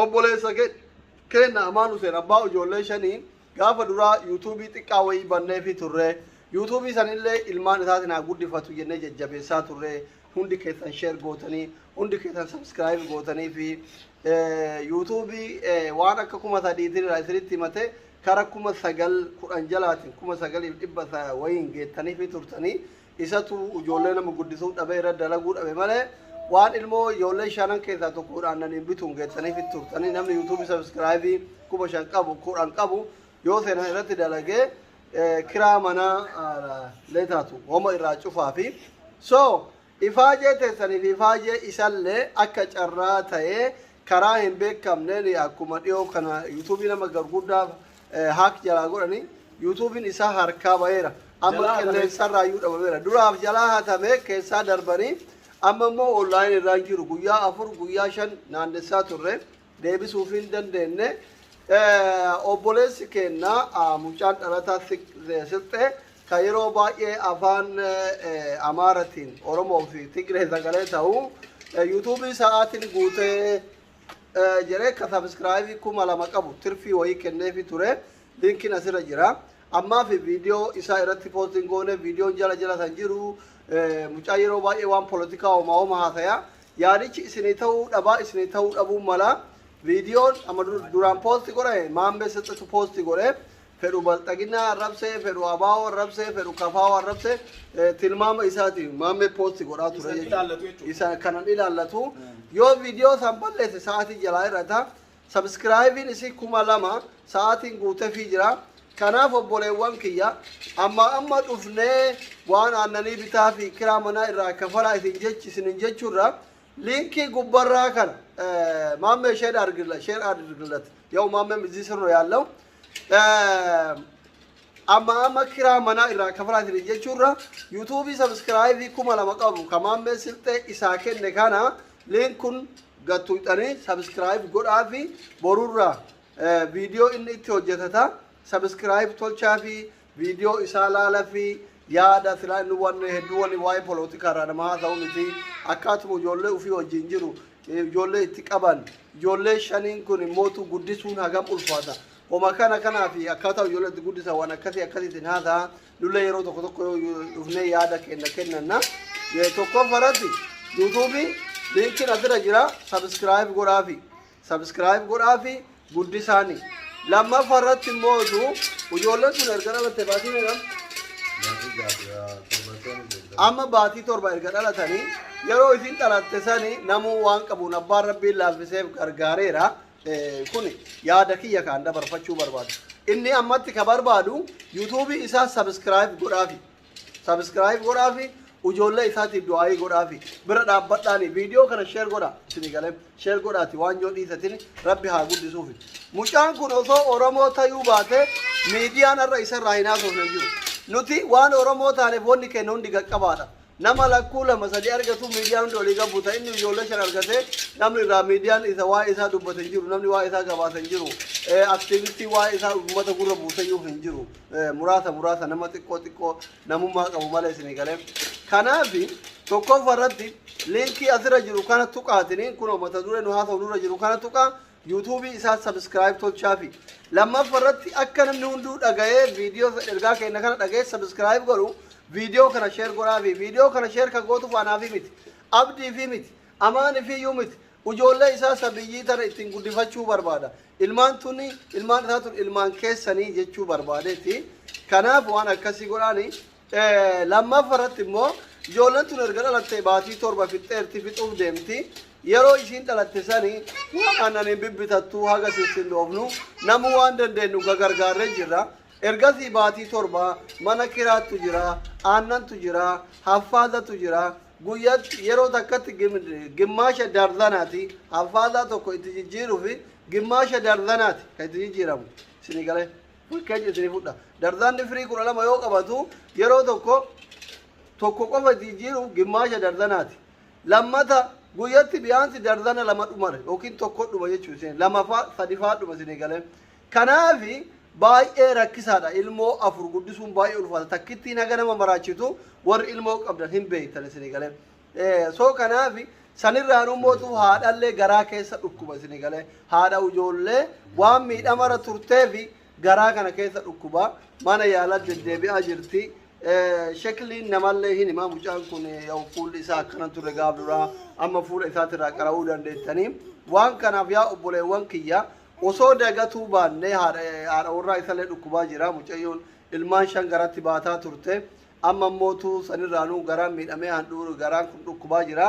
obboleessa kenna amaan Huseen abbaa ijoollee shanii gaafa duraa yuutuubii xiqqaa wayii bannee fi turre yuutuubii sanillee ilmaan isaatiin haa guddifatu jennee jajjabeessaa turre hundi keessan sheer gootanii hundi keessan sabskiraayib gootanii fi yuutuubii waan akka 3,000 irraa isinitti himate kara 9,10 jalaatiin 9,100 wayiin geettanii fi turtanii isatu ijoollee nama guddisuu dhabee irra dalaguu dhabe malee waan ilmoo ijoollee shanan keessaa tokkodhaan naniin bituun geettanii fi turtanii namni yuutuubii sabskiraayibii 5,000 qabu 10 qabu yoo seenan irratti dalagee kiraa manaa leetaatu homa irraa cufaa fi so ifaajee teessanii fi ifaajee isallee akka carraa ta'ee karaa hin beekamneen akkuma dhiyoo kana yuutuubii nama garguddaa haak jalaa godhanii yuutuubiin isaa harkaa ba'eera amma qilleensarraa iyyuu dhabameera duraaf jalaa hatamee keessaa darbanii amma immoo onlaayin irraan jiru guyyaa 4 guyyaa 5 naannessaa turre deebisuuf hin dandeenye obboleessi kenna mucaan dhalataa silxee ka yeroo baay'ee afaan amaaratiin oromoo fi tigree sagalee ta'u yuutuubii sa'aatiin guutee jedhee ka sabskiraayibii 2,000 qabu tirfii wayii kenneefi ture linkiin asirra jira ammaa fi viidiyoo isaa irratti poostiin goone viidiyoon jala san jiru mucaa yeroo baay'ee waan poolitikaa homaa haasaya yaadichi isinii ta'uu dhabuu mala viidiyoon amma duraan poosti godhe maammee sixatu poosti godhe fedhu balxaginaa arrabsee fedhu abaawoo arrabsee fedhu kafaawoo arrabsee tilmaama isaati maammee poosti godhaa ture isa kanan ilaallatu yoo viidiyoo san balleesse sa'aatii jalaa irrata sabskiraayibiin isii 2,000 sa'aatiin guuteefii jira kanaaf obboleewwan kiyya amma dhufnee waan aannanii bitaa fi kiraa manaa irraa kafalaa isinin jechuurra linkii gubbarraa kana maammee sheer አድርግለት ያው ማመም እዚህ ስር ነው ያለው amma kiraa manaa irraa kafalaatiin jechuurra yuutuubii sabskiraayibii 2,000 qabu kamaamee silxee isaa kenne kana linkun gattuudhanii sabskiraayib godhaa fi borurraa viidiyoo inni itti hojjetata sabskiraayib tolchaa fi viidiyoo isaa laala fi yaada silaa inni waan hedduu waan waa'ee poolitikaa irraa nama haasa'u miti akkaatuma ijoollee ofii wajjin jiru ijoollee itti qaban ijoollee shaniin kun immootu guddisuun hagam ulfaata homa kanaa fi akkaataa ijoollee itti guddisan waan akkasiitiin haasa'a lullee yeroo tokko dhufnee yaada kennanna tokkoffaratti yuutuubii linkiin asirra jira sabskiraayib godhaa fi guddisaanii lammaffaarratti immoo ijoolleen sun erga dhalatte baatii meeqam amma baatii 7 erga dhalatanii yeroo isin dhalatte sani namuu waan qabuun abbaan rabbiin laaffiseef gargaareera kun yaada kiyya kaan dabarfachuu barbaadu inni ammatti ka barbaadu yuutuubii isaa sabskiraayib godhaafi ijoollee isaatiif du'aayii godhaafi bira dhaabbadhaani viidiyoo kana sheer godhaa isinii galee sheer godhaati waan yoo dhiisatin rabbi haa guddisuufi mucaan kun osoo oromoo ta'uu baate miidiyaan irra isarraa hin haasofne jiru nuti waan oromoo taaneef wanni kenna hundi qaqqabaadha nama lakkuu 2-3 argatu miidiyaan hundi olii gabu ta'e inni ijoollee 5 argate namni irraa miidiyaan isa waa'ee isaa dubbate hin jiru namni waa'ee isaa gabaasa hin jiru aktiivistii waa'ee isaa uummata gurra buusayyuu hin jiru muraasa nama xiqqoo namummaa qabu malee isinii galee kanaafi tokkoffaarratti linkii asirra jiru kana tuqaatiniin kun mata duree nu haasa'u nurra jiru kana tuqaa yuutuubii isaa sabskiraayib tolchaafi lammaffaarratti akka namni hunduu dhaga'ee viidiyoo ergaa keenya kana dhaga'ee sabskiraayib godhu viidiyoo kana sheer godhaafi viidiyoo kana sheer kan gootu faanaafi miti abdii fi miti amaanii fi iyyuu miti ijoollee isaa sabiyyii tana ittiin guddifachuu barbaada ilmaan isaa tun ilmaan keessanii jechuu barbaadeeti kanaaf waan akkasii godhaani lammaffaarratti immoo ijoolleen tun erga dhalattee baatii 7 fixuuf deemti yeroo isiin dhalatte sanii waan aannaniin bibbitattuu haga sissindoofnu namu waan dandeenyu gargaarree jirra ergasii baatii 7 mana kiraattu jira aannantu jira haffaazatu jira guyyaatti yeroo takkatti gimmaasha darzanaati haffaaza tokko itti jijjiiruufi gimmaasha darzanaati kan itti jijjiiramu isinii galee fakkeenya isinii fudha darzanni firii 12 yoo qabatu yeroo tokko qofa itti jijjiiru gimmaasha darzanaati lammata guyyaatti biyaansi darzana 2 dhumare yookiin tokko dhuma jechuun 2-3 dhuma isinii galee kanaafi baay'ee rakkisaadha ilmoo 4 guddisuun baay'ee ulfaata takkitti naga nama maraachitu warri ilmoo qabdan hin beektan isinii galee soo kanaafi sanirraan ummootu haadhallee garaa keessa dhukkuba isin galee haadha ijoollee waan miidhamara turteefi garaa kana keessa dhukkuba mana yaala deddeebi'aa jirti shakliin namallee hin himaa mucaan kun yoo fuulli isaa akkana turre gaaf duraa amma fuula isaatirraa qara'uu dandeettanii waan kanaaf yaa obboleewwan kiyya osoo dagatuu baannee haadha warraa isallee dhukkubaa jira mucayyoon ilmaan 5 garatti baataa turte amma mootuu sanirraanuu garaan miidhamee handhuuru garaan kun dhukkubaa jira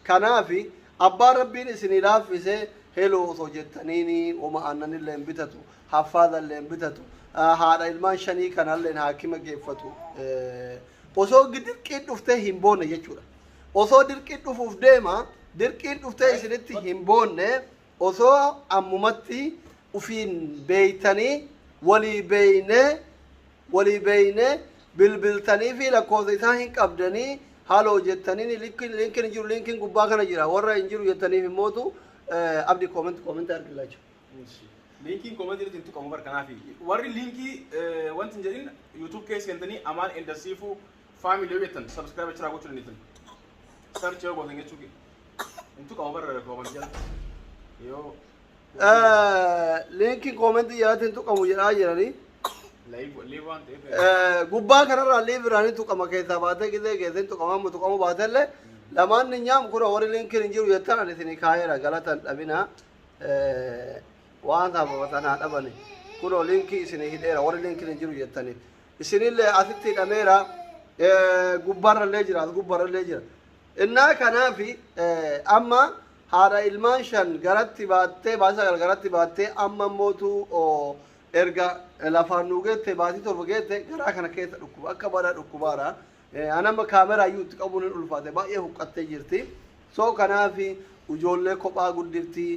kanaafi abbaan rabbiin isinii laaffisee heloo osoo jettaniini oma aannanillee hin bitatu haffaadhallee hin bitatu haadha ilmaan 5 kanallee haakima geeffatu osoo dirqiin dhuftee hin boonne jechuudha osoo dirqiin dhufuuf deema dirqiin dhuftee isinitti hin boonne osoo ammumatti ufiin beeytanii walii beeyne bilbiltanii fi lakkoofsa isaa hin qabdanii haaloo jettanii linkiin jiru linkiin gubbaa kana jira warra hin jiru jettaniif immootu abdi kooment argilaacha linkiin kooment irratti hintu qabu barkanaafi warri linkii wanti hin jedhin yuutuub keessa gantanii amaan endasiifuu faamilii yoo jettan sabskiraayib achiraa gochuu dandeettan sarchi yoo gootan jechuuki hintu qabu barra kooment jala yoo linkiin kooment jalatti hintu qabu jedhaa jiranii gubbaa kanarraa liiviraanii tuqama keessaa baatee gisee geessee tuqamaa tuqamu baatellee lamaan ni nyaam kun warri linkiin hin jiru jettan ani isinii kaayeera galatan dhabina waan saababatan haa dhabani kunoo linkii isinii hidheera warri linkiin hin jiru jettaniif isinillee asitti hidhameera gubbaarrallee jira as gubbaarrallee jira innaa kanaafi amma haadha ilmaan 5 garatti baattee baasa garatti baattee amma mootuu erga lafaan nuugette baatii torba geette garaa kana keessa dhukkuba akka badaa dhukkubaara anama kaameraa iyyuu itti qabuun hin ulfaate baay'ee huqqattee jirti soo kanaafi ijoollee kophaa guddirti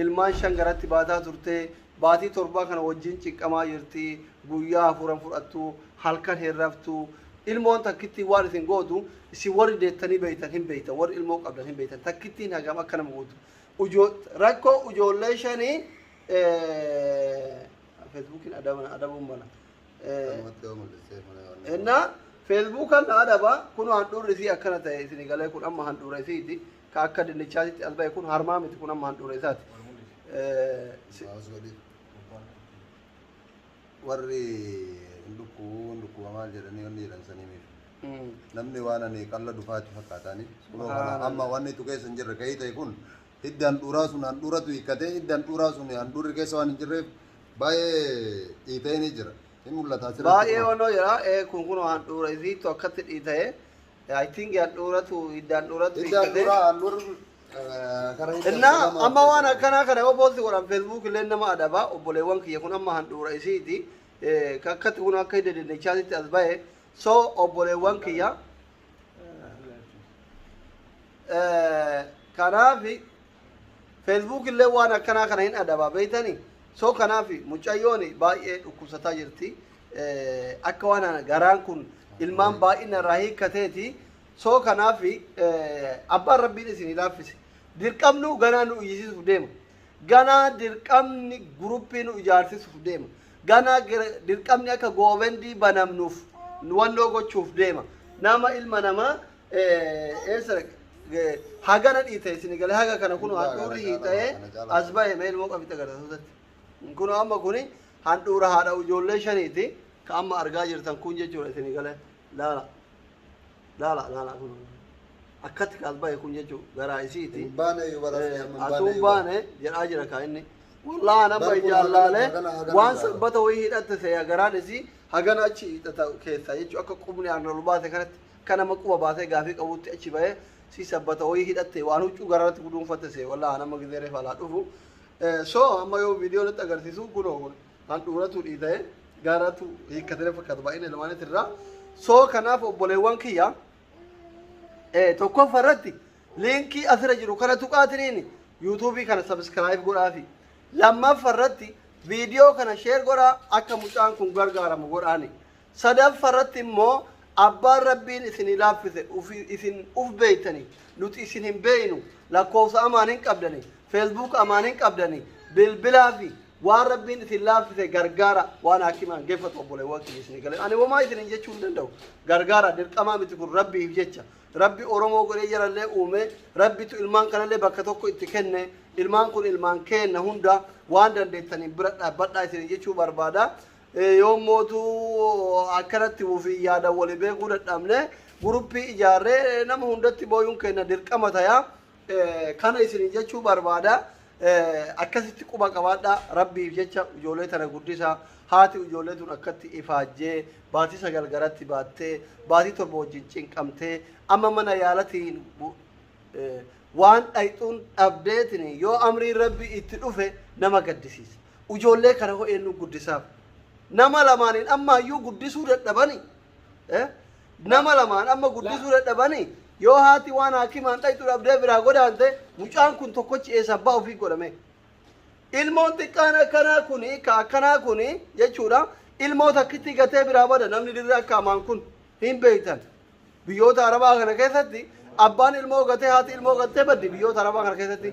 ilmaan 5 garatti baataa turte baatii torba kana wajjin ciqqamaa jirti guyyaa 4 fudhattu halkan herraftu ilmoon takkitti waan isin gootu isin warri deettanii beeytan hin beeytan warri ilmoo qabdan hin beeytan takkittiin hagam akka nama gootu rakkoo ijoollee 5 فيسبوك أدب منا إن فيسبوك أنا أدب كونوا هندور رسي أكنا تاي سني قال يكون أما هندور رسي دي كأكد النشاط ألبا يكون هرمام تكون أما هندور رسات وري ndukku amal jedhanii wanni jedhan saniif namni waan ani qalla dhufaatu fakkaatani amma wanni tu keessa hin jirre ka'ii ta'e kun hiddaan dhuraa sun handhuuratu hiikkatee hiddaan dhuraa sun handhuurri keessa waan hin jirreef baay'ee dhiitee ni jira hin mul'ata asirratti baay'ee wanoo jira kun handhuura isiitu akkatti dhiitee I think handhuuratu hiddaan dhuuratu hiikkatee innaa amma waan akkanaa kana yoo boosti godhan feesbuuk illee nama adaba obboleewwan kiyya kun amma handhuura isiiti kakkatti kun akka hidda dinnichaatitti as bahe so obboleewwan kiyya kanaafi feesbuuk illee waan akkanaa kana hin adaba beeytanii so kanaafi mucayyoon baay'ee dhukkubsataa jirti akka waan garaan kun ilmaan baay'ina irraa hiikkateeti so kanaafi abbaan rabbiin isinii laaffise dirqamnu ganaa nu iyyisiisuuf deema ganaa dirqamni guruppii nu ijaarsisuuf deema ganaa dirqamni akka goobendii banamnuuf wannoo gochuuf deema nama ilma namaa eessa hagana dhiite isinii galee haga kana kun handhuurri hiixa'ee as bahe mee ilmoo qabitti agarsiisatti kun amma kuni handhuura haadha ijoollee 5ti ka amma argaa jirtan kun jechuudha isinii galee laala kun akkatti kaas bahe kun jechuudha garaa isiiti asuun baane jedhaa jira kaa inni والله أنا بيجالله وان سبته وهي أتى garaan isii hagana achi hidhata keessa jechuudha akka qubni arnool baate kana maquba baatee gaafii qabutti achi bahee si sabbata wayii hidhatte waan huccuu gararratti guduunfatte see wallahi nama gizeere falaa dhufu so amma yoo viidiyoo nutti agarsiisu kunoo kun handhuuratu dhiita'e gaaratu hiikkatee fakkaata baay'ina ilmaanitti irraa so kanaaf obboleewwan kiyya tokkoffaa irratti liinkii asirra jiru kana tuqaatiniin yuutuubii kana sabskiraayib godhaafi lammaffaa irratti viidiyoo kana sheer godhaa akka mucaan kun gargaaramu godhaani sadaffaa irratti immoo abbaan rabbiin isinii laaffise isin uf beeytanii nuti isin hin beeynu lakkoofsa amaan hin qabdanii feesbuuk amaan hin qabdanii bilbilaa fi waan rabbiin isin laaffise gargaara waan hakimaan geeffatu obbolee waqtii isin galee ani homaa isin jechuu hin danda'u gargaara dirqamaa miti kun rabbiif jecha rabbi oromoo godhee jarallee uume rabbitu ilmaan kanallee bakka tokko itti kenne ilmaan kun ilmaan kenna hunda waan dandeettaniin bira dhaabbadhaa isin jechuu barbaada yoo mootu akkanatti wufi yaada walii beekuu dadhabne guruppii ijaarree nama hundatti booyuun kenna dirqama tayaa kana isin jechuu barbaada akkasitti quba qabaadha rabbiif jecha ijoollee tana guddisa haati ijoollee tun akkatti ifaajjee baatii sagal garatti baattee baatii torba wajjin cinqamtee amma mana yaalatiin waan dhayxuun dhabdeetin yoo amrii rabbi itti dhufe nama gaddisiisa ijoollee kana hoo eenyu guddisaaf nama lamaaniin amma iyyuu guddisuu dadhabani nama lamaan amma guddisuu dadhabani yoo haati waan hakimaan dhayxuu dhabdee biraa godaante mucaan kun tokkochi eessa abbaa ofii godhame ilmoon xiqqaan akkanaa kuni ka akkanaa kuni jechuudha ilmoo takkitti gatee biraa bada namni dirree akka amaan kun hin beektan biyyoota arabaa kana keessatti abbaan ilmoo gatee haati ilmoo gatee baddi biyyoota arabaa kana keessatti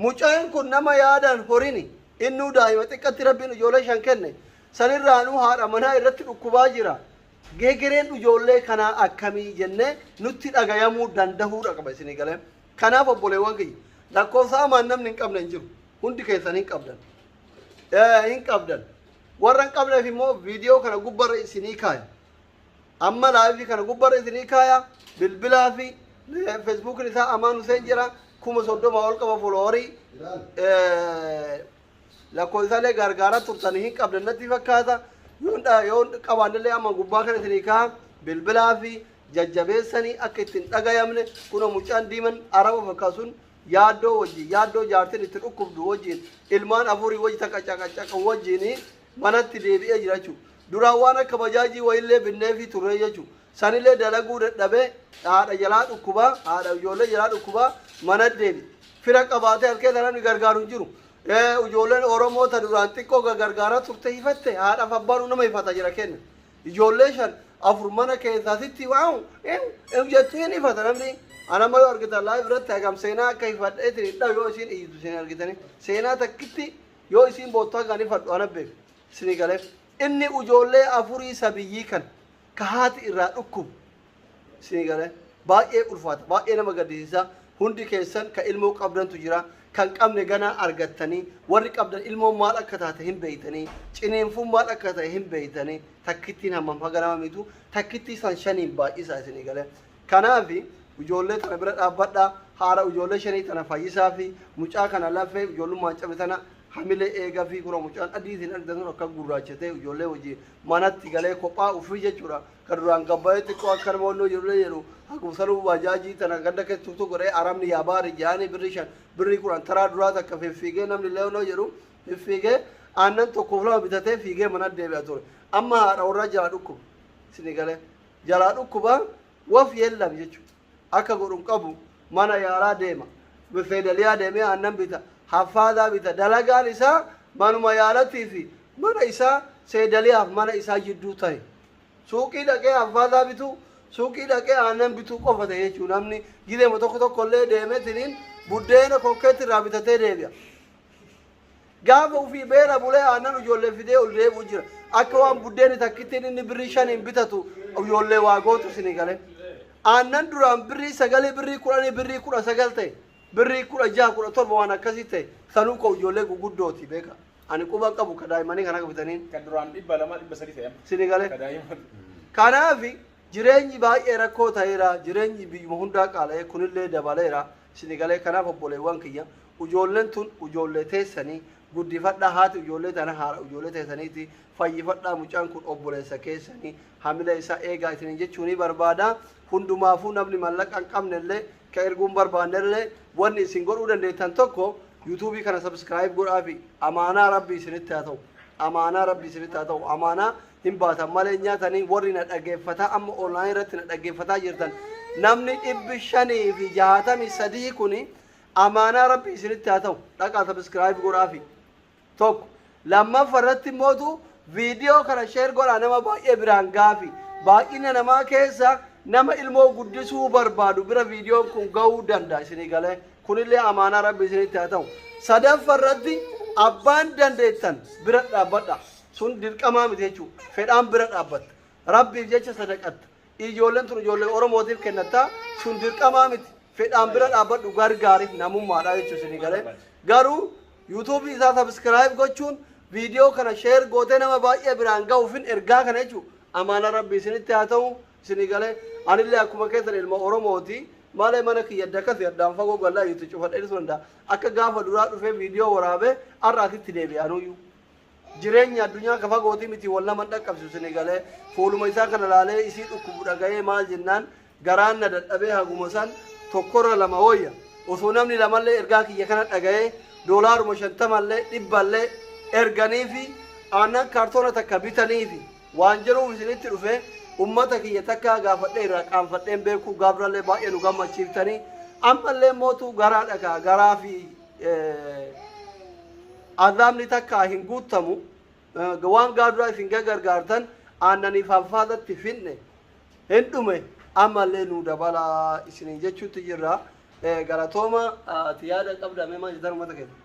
mucaan kun nama yaadan horini innuu daa'ima xiqqatti rabbiin ijoollee shan kenne sanirraanuu haadha manaa irratti dhukkubaa jira geegereen ijoollee kanaa akkamii jennee nutti dhagayamuu danda'uudha qaba isinii galee kanaaf obboleewwan kiyya lakkoofsa hamaan namni hin qabne hin jiru hundi keessan hin qabdan warra hin qabneef immoo viidiyoo kana gubbarra isinii kaaya amma laayivii kana gubbarra isinii kaaya bilbilaa fi feesbuukiin isaa Amaan Huseen jira 30,000 ol qaba foloorii lakkoofsaalee gargaara turtanii hin qabdan natti fakkaata yoo qabaannillee amma gubbaa kana isinii kaaya bilbilaa fi jajjabeessanii akka ittiin dhagayamne kuna mucaan diiman araba fakkaasuun yaaddoo wajjin yaaddoo jaartiin itti dhukkubdu wajjin ilmaan afurii wajji takka wajjin manatti deebi'ee jira jechuudha. Duraan waan akka bajaajii wayillee binnee fi turree jechuudha. Sanillee dalaguu dadhabee haadha jalaa dhukkubaa haadha ijoollee jalaa dhukkubaa mana deebi. Fira qabaatee halkee namni gargaaru hin jiru. Ijoolleen Oromoo ta duraan xiqqoo gargaaraa turte hifatte haadhaaf abbaan nama hifata jira kenna. Ijoollee shan afur mana keessaasitti waamu jettuu hin hifata namni. Ana ma yoo argitan laa irratti hagam seenaa akka hifadheetin hidhaa yoo isin iyyitu isin argitani seenaa takkitti yoo isin boottaa kan hifadhu ana beeku isinii galeef inni ijoollee afurii sabiyyii kan ka haati irraa dhukkubu isinii galee baay'ee ulfaata baay'ee nama gaddisiisa hundi keessan ka ilmoo qabdantu jira kan qabne ganaa argattanii warri qabdan ilmoo maal akka taate hin beeytanii ciniinfuun maal akka ta'e hin beeytanii takkittiin hammam haga nama mitu takkittii san shaniin baay'isaa isinii galee kanaafi ijoollee tana bira dhaabbadha haadha ijoollee shanii tana fayyisaa fi mucaa kana lafee ijoollummaan cabe tana hamilee eegaa fi kura mucaan adiitiin argatan akka gurraachatee ijoollee hojii manatti galee kophaa ufii jechuudha kan duraan gabbaa'ee xiqqoo akka nama onnoo ijoollee jedhu haguusanuu bajaajii tana ganda keessattuu godhee aramni yaabaari jaanii birri shan birri kudhan taraa duraa takka fiigee namni illee onnoo jedhu fiigee aannan tokkoof lama bitatee fiigee mana deebi'a ture amma haadha warra jalaa dhukkuba isinii galee jalaa dhukkuba waf yeellam jechuudha. Akka godhun qabu mana yaalaa deema feedaliyaa deemee aannan bita haffaadaa bita dalagaan isaa manuma yaalatii fi mana isaa seedaliyaaf mana isaa jidduu ta'e suuqii dhaqee haffaadaa bitu suuqii dhaqee aannan bituu qofa ta'e jechuudha namni gideema tokkollee deemetiniin buddeena kokkeetti irraa bitatee deebi'a. Gaafa ofii beera bulee aannan ijoollee fidee ol deebi'u jira akka waan buddeeni takkittiin inni birrii shaniin bitatu ijoollee waa gootu isinii galee. Aannan duraan birrii sagalee birrii kudhanii birrii kudha sagal ta'e birrii kudha jaha kudha torba waan akkasii ta'e sanuu koo ijoollee guguddooti beeka ani quban qabu ka daa'imanii kan akka bitaniin kan duraan 200 ta'e isinii galee kanaaf jireenyi baay'ee rakkoo ta'eera jireenyi biyyuma hundaa qaala'ee kunillee dabaleera isinii galee kanaaf obboleewwan kiyya ijoolleen tun ijoollee teessanii guddifadhaa haati ijoollee tana haadha ijoollee teessaniiti fayyifadhaa mucaan kun obboleessa keessanii hamila isaa eegaa isin jechuun barbaada hundumaafuu namni mallaqa hin qabnellee ka erguun barbaannellee wanni isin godhuu dandeettan tokko yuutuubii kana sabskiraayib godhaa fi amaanaa rabbii isinitti haa ta'u amaanaa rabbii isinitti haa ta'u amaanaa hin baatan malee nyaatanii warri na dhaggeeffataa amma onlaayinii irratti na dhaggeeffataa jirtan namni 563 kuni amaanaa rabbii isinitti haa ta'u dhaqaa sabskiraayib godhaa fi tokko lammaffaa irratti mootu viidiyoo kana sheer godhaa nama baay'ee biraan gaafi baay'ina namaa keessa nama ilmoo guddisuu barbaadu bira viidiyoon kun ga'uu danda'a isinii galee kunillee amaanaa rabbi isinitti haa ta'u sadaffaa irratti abbaan dandeettan bira dhaabbadha sun dirqamaa miti jechuudha fedhaan bira dhaabbatta rabbiif jecha sadaqatta ijoolleen tun ijoollee oromootiif kennatta sun dirqamaa miti fedhaan bira dhaabbadhu gargaariif namummaadha jechuudha isinii galee garuu yuutuubii isaa sabskiraayib gochuun viidiyoo kana sheer gootee nama baay'ee biraan ga'uufin ergaa kana jechuudha amaana rabbii isinitti haa ta'u isinii galee anillee akkuma keessan ilma oromooti malee mana kiyya dakkas yaddaan fagoo gallaa yuutu cufadhe dhiisuu danda'a akka gaafa duraa dhufee viidiyoo waraabee har'aatitti deebi'anuyyuu jireenya addunyaa ka fagootii miti wal nama dhaqqabsiisu isinii galee fuuluma isaa kana laalee isii dhukkubu dhaga'ee maal jennaan garaan na dadhabee haguma san tokkorra lama wayya osoo namni lamallee ergaa kiyya kana dhaga'ee doolaaruma 50 dhibballee erganiifi aannan kaartoona takka bitaniifi waan jiruuf isinitti dhufee ummata kiyya takka gaafadhee irraa qaanfadheen beekuu gaafrallee baay'ee nu gammachiiftanii ammallee mootu garaa dhagaa garaa fi azaabni takka hin guutamu waan gaadura isin gargaartan aannaniif hanfaadatti finne hin dhume ammallee nu dabalaa isiniin jechuutti jirra galatooma ati yaada qabda mee maal jettan ummata keessa